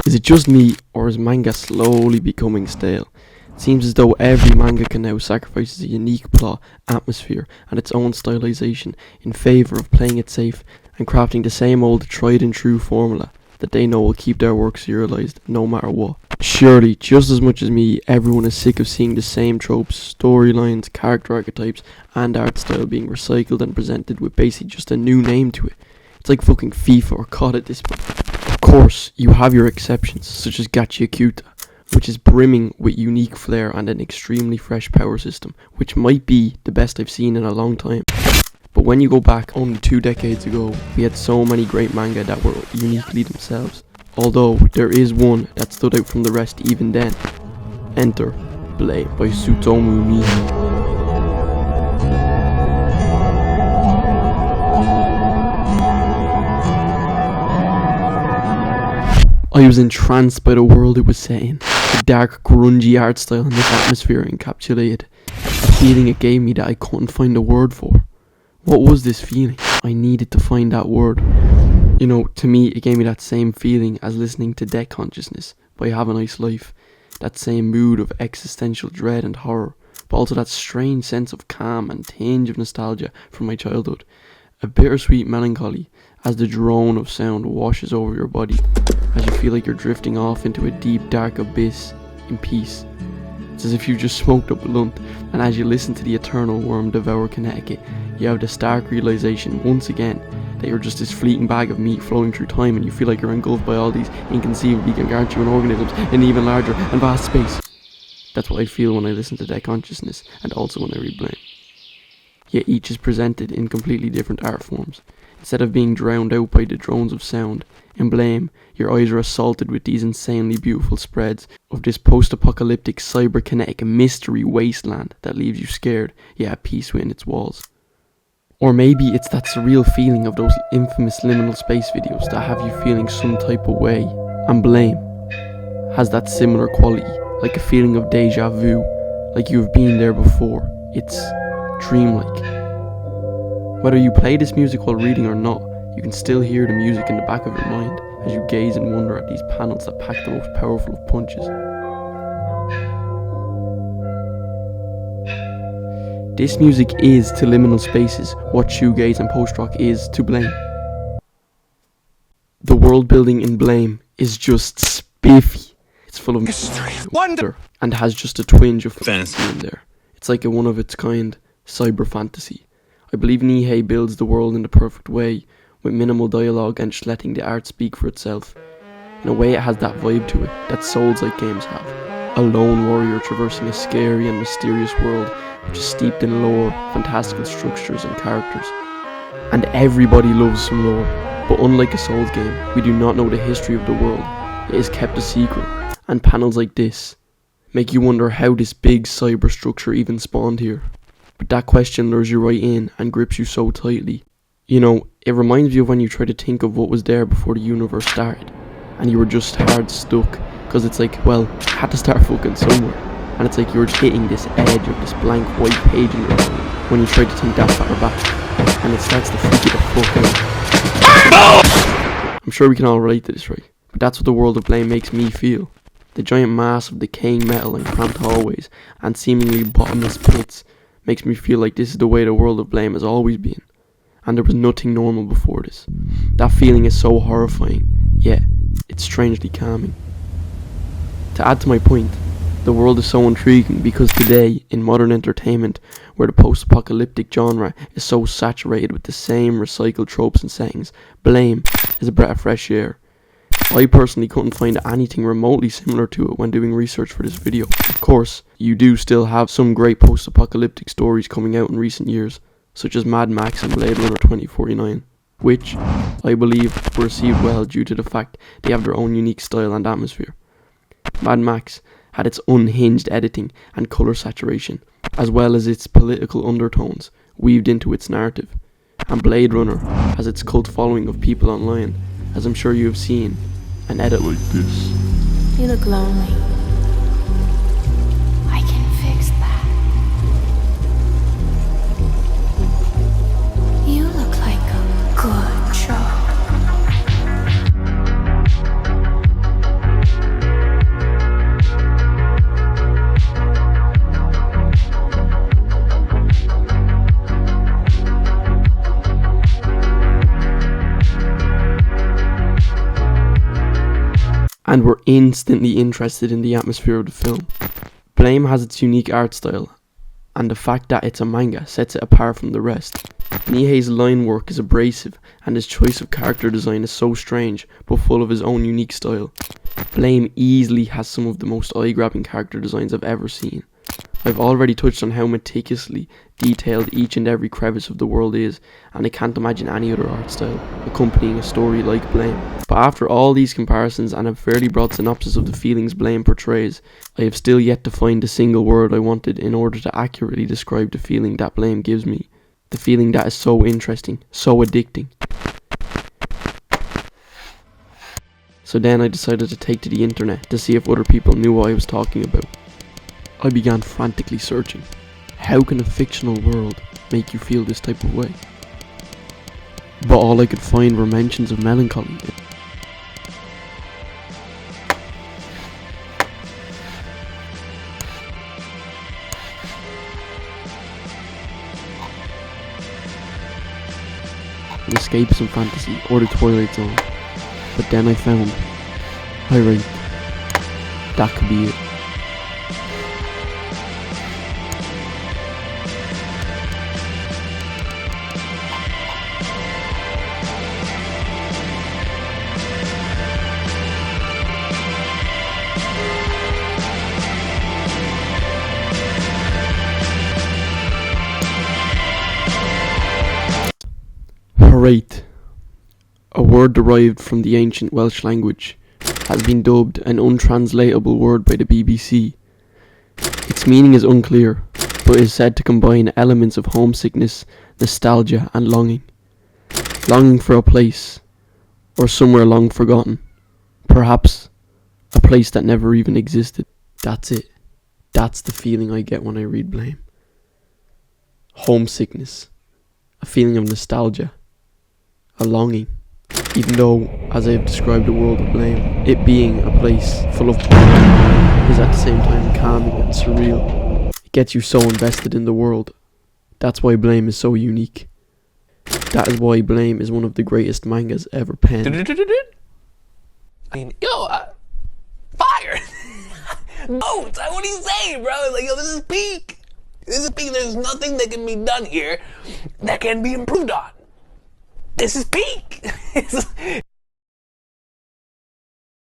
Is it just me, or is manga slowly becoming stale? It seems as though every manga can now sacrifices a unique plot, atmosphere, and its own stylization in favour of playing it safe and crafting the same old tried and true formula that they know will keep their work serialized no matter what. Surely, just as much as me, everyone is sick of seeing the same tropes, storylines, character archetypes, and art style being recycled and presented with basically just a new name to it. It's like fucking FIFA or COD at this point. Of course, you have your exceptions, such as Gacha Kyuta, which is brimming with unique flair and an extremely fresh power system, which might be the best I've seen in a long time. But when you go back only 2 decades ago, we had so many great manga that were uniquely themselves. Although, there is one that stood out from the rest even then. Enter Blame by Tsutomu Mizu. I was entranced by the world it was set in. The dark, grungy art style and this atmosphere encapsulated. A feeling it gave me that I couldn't find a word for. What was this feeling? I needed to find that word. You know, to me, it gave me that same feeling as listening to Death Consciousness by Have a Nice Life. That same mood of existential dread and horror, but also that strange sense of calm and tinge of nostalgia from my childhood. A bittersweet melancholy as the drone of sound washes over your body, as you feel like you're drifting off into a deep dark abyss in peace. It's as if you just smoked up a blunt, and as you listen to the eternal worm devour Connecticut, you have the stark realization once again that you're just this fleeting bag of meat flowing through time, and you feel like you're engulfed by all these inconceivably gargantuan organisms in even larger and vast space. That's what I feel when I listen to Death Consciousness, and also when I read Blame. Yet each is presented in completely different art forms. Instead of being drowned out by the drones of sound, in Blame, your eyes are assaulted with these insanely beautiful spreads of this post-apocalyptic cyberkinetic mystery wasteland that leaves you scared, yet at peace within its walls. Or maybe it's that surreal feeling of those infamous liminal space videos that have you feeling some type of way. And Blame has that similar quality, like a feeling of deja vu, like you have been there before. It's dreamlike. Whether you play this music while reading or not, you can still hear the music in the back of your mind as you gaze and wonder at these panels that pack the most powerful of punches. This music is to liminal spaces what shoegaze and post-rock is to Blame. The world building in Blame is just spiffy. It's full of mystery, wonder, and has just a twinge of fantasy in there. It's like a one of its kind cyber fantasy. I believe Nihei builds the world in the perfect way, with minimal dialogue and just letting the art speak for itself. In a way it has that vibe to it that Souls-like games have. A lone warrior traversing a scary and mysterious world which is steeped in lore, fantastical structures and characters. And everybody loves some lore, but unlike a Souls game, we do not know the history of the world. It is kept a secret, and panels like this make you wonder how this big cyber structure even spawned here. But that question lures you right in and grips you so tightly. You know, it reminds me of when you try to think of what was there before the universe started, and you were just hard stuck, because it's like, well, it had to start fucking somewhere. And it's like you're just hitting this edge of this blank white page in your mind when you try to think that far back, and it starts to freak you the fuck out. I'm sure we can all relate to this, right? But that's what the world of Blame makes me feel. The giant mass of decaying metal and cramped hallways and seemingly bottomless pits makes me feel like this is the way the world of Blame has always been, and there was nothing normal before this. That feeling is so horrifying, yet it's strangely calming. To add to my point, the world is so intriguing because today, in modern entertainment, where the post-apocalyptic genre is so saturated with the same recycled tropes and settings, Blame is a breath of fresh air. I personally couldn't find anything remotely similar to it when doing research for this video. Of course, you do still have some great post-apocalyptic stories coming out in recent years, such as Mad Max and Blade Runner 2049, which, I believe, were received well due to the fact they have their own unique style and atmosphere. Mad Max had its unhinged editing and colour saturation, as well as its political undertones weaved into its narrative. And Blade Runner has its cult following of people online, as I'm sure you have seen an edit like this. You look lonely. I can fix that. You look like a good job. and were instantly interested in the atmosphere of the film. Blame has its unique art style, and the fact that it's a manga sets it apart from the rest. Nihei's line work is abrasive, and his choice of character design is so strange, but full of his own unique style. Blame easily has some of the most eye-grabbing character designs I've ever seen. I've already touched on how meticulously detailed each and every crevice of the world is, and I can't imagine any other art style accompanying a story like Blame. But after all these comparisons and a fairly broad synopsis of the feelings Blame portrays, I have still yet to find the single word I wanted in order to accurately describe the feeling that Blame gives me. The feeling that is so interesting, so addicting. So then I decided to take to the internet to see if other people knew what I was talking about. I began frantically searching. How can a fictional world make you feel this type of way? But all I could find were mentions of melancholy. An escapism fantasy or the Twilight Zone. But then I found, alright, that could be it. Harate, a word derived from the ancient Welsh language, has been dubbed an untranslatable word by the BBC. Its meaning is unclear, but is said to combine elements of homesickness, nostalgia and longing. Longing for a place, or somewhere long forgotten. Perhaps a place that never even existed. That's it. That's the feeling I get when I read Blame. Homesickness. A feeling of nostalgia. A longing. Even though, as I have described the world of Blame, it being a place full of pain is at the same time calming and surreal. It gets you so invested in the world. That's why Blame is so unique. That is why Blame is one of the greatest mangas ever penned. I mean, fire! No, what do you say, bro? Like, yo, this is peak. This is peak. There's nothing that can be done here that can be improved on. This is peak.